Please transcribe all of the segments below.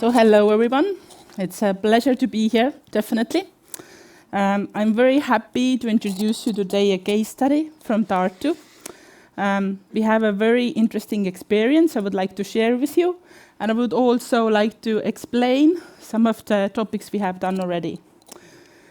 So hello everyone, it's a pleasure to be here, definitely. I'm very happy to introduce you today a case study from Tartu. We have a very interesting experience I would like to share with you, and I would also like to explain some of the topics we have done already.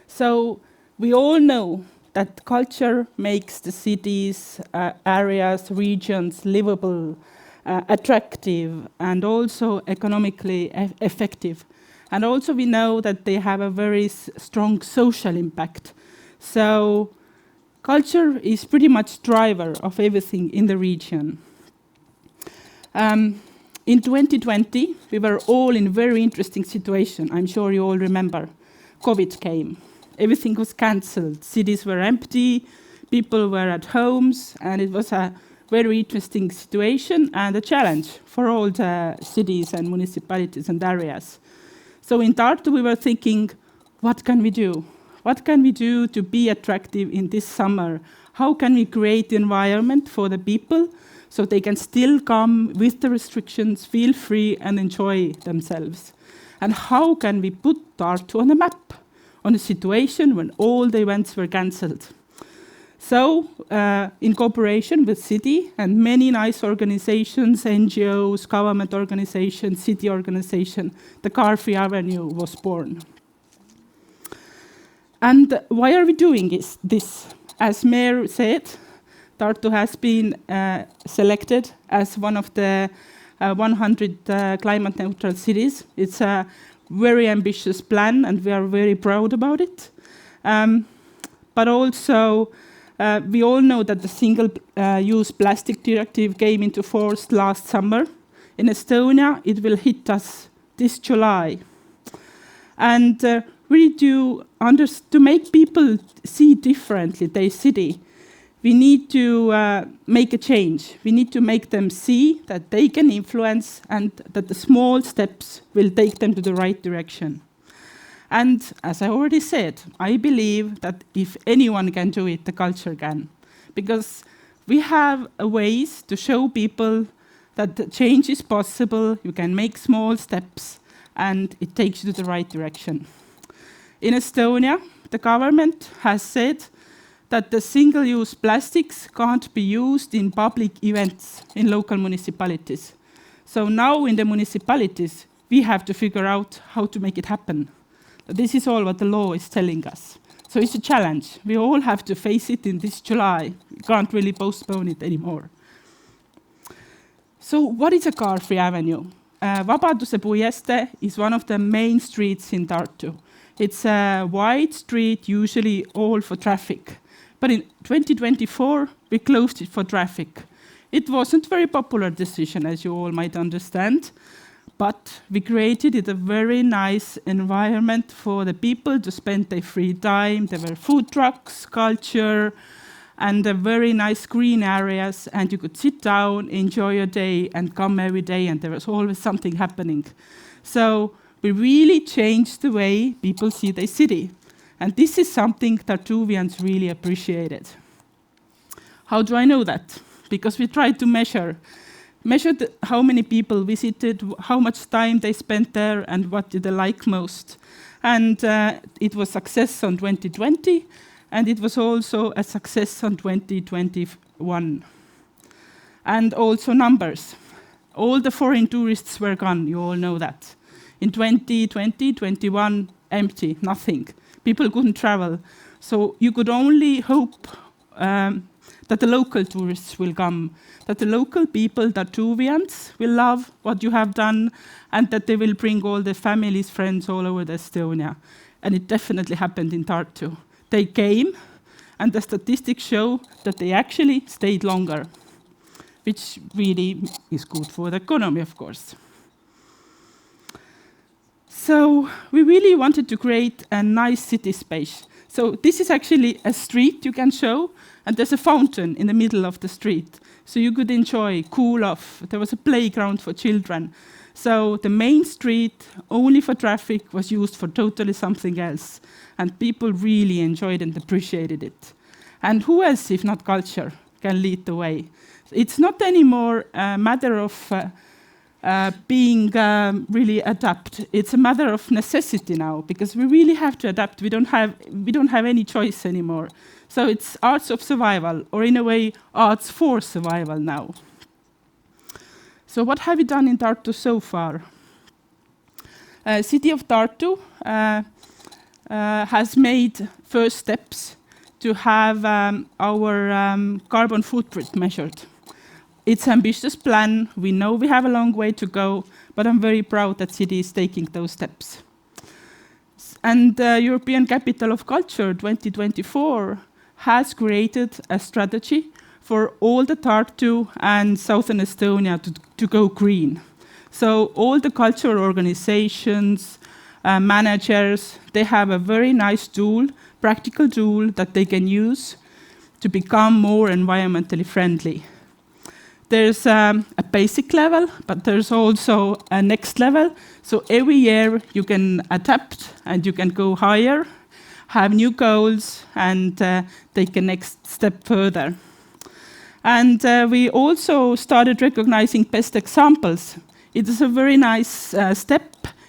So we all know that culture makes the cities, areas, regions livable, attractive, and also economically effective. And also we know that they have a very strong social impact. So culture is pretty much driver of everything in the region. In 2020, we were all in a very interesting situation. I'm sure you all remember. COVID came. Everything was cancelled. Cities were empty. People were at homes. And it was a very interesting situation and a challenge for all the cities and municipalities and areas. So in Tartu, we were thinking, what can we do? What can we do to be attractive in this summer? How can we create the environment for the people so they can still come with the restrictions, feel free and enjoy themselves? And how can we put Tartu on the map, on a situation when all the events were cancelled? So, in cooperation with city and many nice organizations, NGOs, government organizations, city organization, the Car-Free Avenue was born. And why are we doing this? As Mayor said, Tartu has been selected as one of the 100 climate neutral cities. It's a very ambitious plan and we are very proud about it. But also, we all know that the single-use plastic directive came into force last summer. In Estonia, it will hit us this July. And really to make people see differently their city, we need to make a change. We need to make them see that they can influence and that the small steps will take them to the right direction. And as I already said, I believe that if anyone can do it, the culture can. Because we have ways to show people that the change is possible, you can make small steps, and it takes you to the right direction. In Estonia, the government has said that the single-use plastics can't be used in public events in local municipalities. So now in the municipalities, we have to figure out how to make it happen. This is all what the law is telling us. So it's a challenge. We all have to face it in this July. We can't really postpone it anymore. So what is a Car-Free Avenue? Vabaduse puiestee is one of the main streets in Tartu. It's a wide street, usually all for traffic. But in 2024, we closed it for traffic. It wasn't a very popular decision, as you all might understand. But we created it a very nice environment for the people to spend their free time. There were food trucks, culture, and very nice green areas. And you could sit down, enjoy your day, and come every day. And there was always something happening. So we really changed the way people see their city. And this is something Tartuvians really appreciated. How do I know that? Because we tried to measured how many people visited, how much time they spent there, and what did they like most. And it was a success on 2020, and it was also a success on 2021. And also numbers. All the foreign tourists were gone, you all know that. In 2020, 21, empty, nothing. People couldn't travel. So you could only hope that the local tourists will come, that the local people, Tartuvians, will love what you have done, and that they will bring all their families, friends all over Estonia. And it definitely happened in Tartu. They came, and the statistics show that they actually stayed longer, which really is good for the economy, of course. So we really wanted to create a nice city space. So this is actually a street you can show, and there's a fountain in the middle of the street. So you could enjoy, cool off. There was a playground for children. So the main street, only for traffic, was used for totally something else. And people really enjoyed and appreciated it. And who else, if not culture, can lead the way? It's not anymore a matter of being really adapt. It's a matter of necessity now because we really have to adapt. We don't have any choice anymore. So it's arts of survival, or in a way, arts for survival now. So what have we done in Tartu so far? City of Tartu has made first steps to have our carbon footprint measured. It's an ambitious plan. We know we have a long way to go, but I'm very proud that city is taking those steps. And European Capital of Culture 2024 has created a strategy for all the Tartu and Southern Estonia to go green. So all the cultural organizations, managers, they have a very nice tool, practical tool that they can use to become more environmentally friendly. There's a basic level, but there's also a next level. So every year you can adapt and you can go higher, have new goals, and take a next step further. And we also started recognizing best examples. It is a very nice step.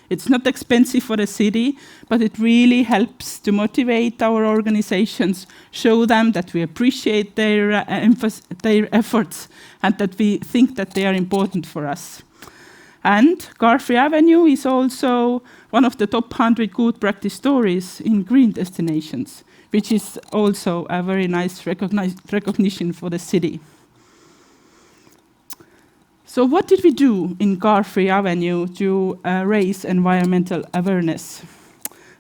It's not expensive for the city, but it really helps to motivate our organizations, show them that we appreciate their efforts and that we think that they are important for us. And Car-Free Avenue is also one of the top 100 good practice stories in green destinations, which is also a very nice recognition for the city. So what did we do in Car-Free Avenue to raise environmental awareness?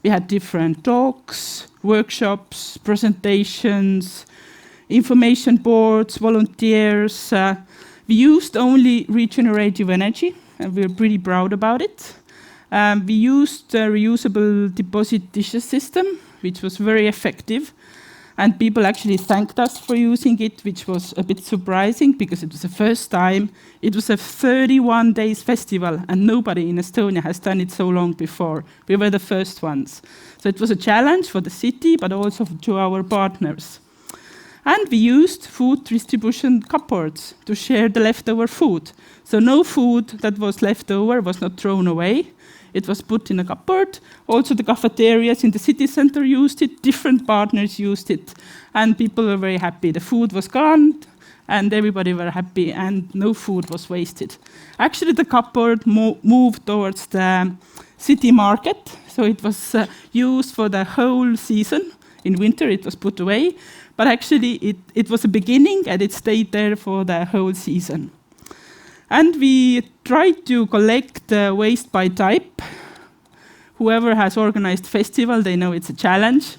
We had different talks, workshops, presentations, information boards, volunteers. We used only regenerative energy, and we're pretty proud about it. We used a reusable deposit dishes system, which was very effective. And people actually thanked us for using it, which was a bit surprising because it was the first time. It was a 31 days festival, and nobody in Estonia has done it so long before. We were the first ones. So it was a challenge for the city, but also to our partners. And we used food distribution cupboards to share the leftover food. So no food that was left over was not thrown away. It was put in a cupboard. Also the cafeterias in the city center used it, different partners used it, and people were very happy. The food was gone, and everybody were happy, and no food was wasted. Actually, the cupboard moved towards the city market, so it was used for the whole season. In winter, it was put away, but actually it was a beginning, and it stayed there for the whole season. And we tried to collect the waste by type. Whoever has organized festival, they know it's a challenge.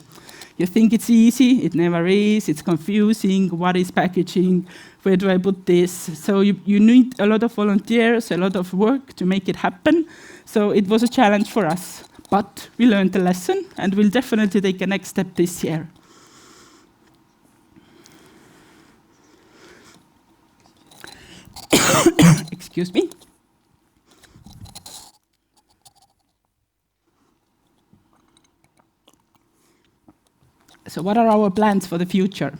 You think it's easy, it never is, it's confusing, what is packaging, where do I put this? So you need a lot of volunteers, a lot of work to make it happen. So it was a challenge for us. But we learned the lesson, and we'll definitely take a next step this year. Excuse me. So what are our plans for the future?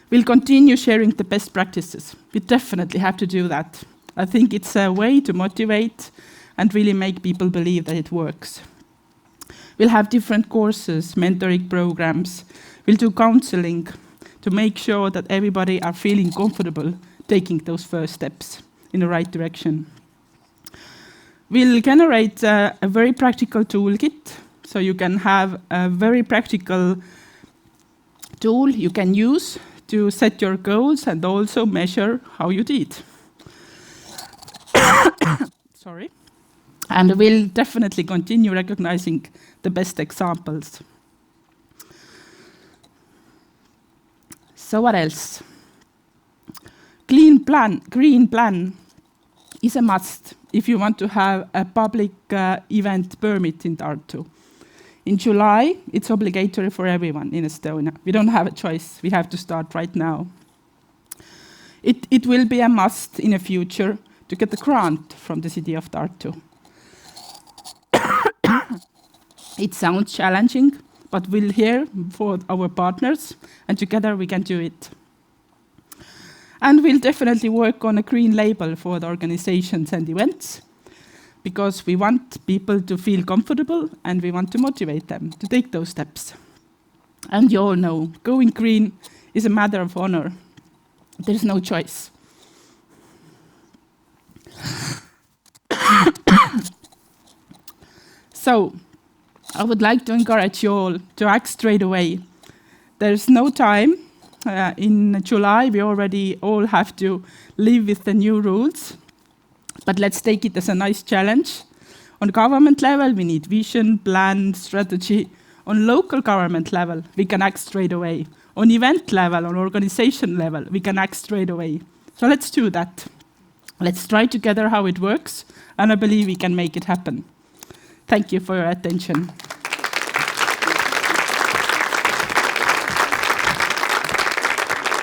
We'll continue sharing the best practices. We definitely have to do that. I think it's a way to motivate and really make people believe that it works. We'll have different courses, mentoring programs. We'll do counseling to make sure that everybody are feeling comfortable taking those first steps in the right direction. We'll generate a very practical toolkit, so you can have a very practical tool you can use to set your goals and also measure how you did. Sorry. And we'll definitely continue recognizing the best examples. So what else? Green plan is a must if you want to have a public event permit in Tartu. In July, it's obligatory for everyone in Estonia. We don't have a choice. We have to start right now. It will be a must in the future to get a grant from the city of Tartu. It sounds challenging, but we're here for our partners, and together we can do it. And we'll definitely work on a green label for the organizations and events, because we want people to feel comfortable and we want to motivate them to take those steps. And you all know, going green is a matter of honor. There's no choice. So, I would like to encourage you all to act straight away. There's no time. In July, we already all have to live with the new rules. But let's take it as a nice challenge. On government level, we need vision, plan, strategy. On local government level, we can act straight away. On event level, on organization level, we can act straight away. So let's do that. Let's try together how it works, and I believe we can make it happen. Thank you for your attention.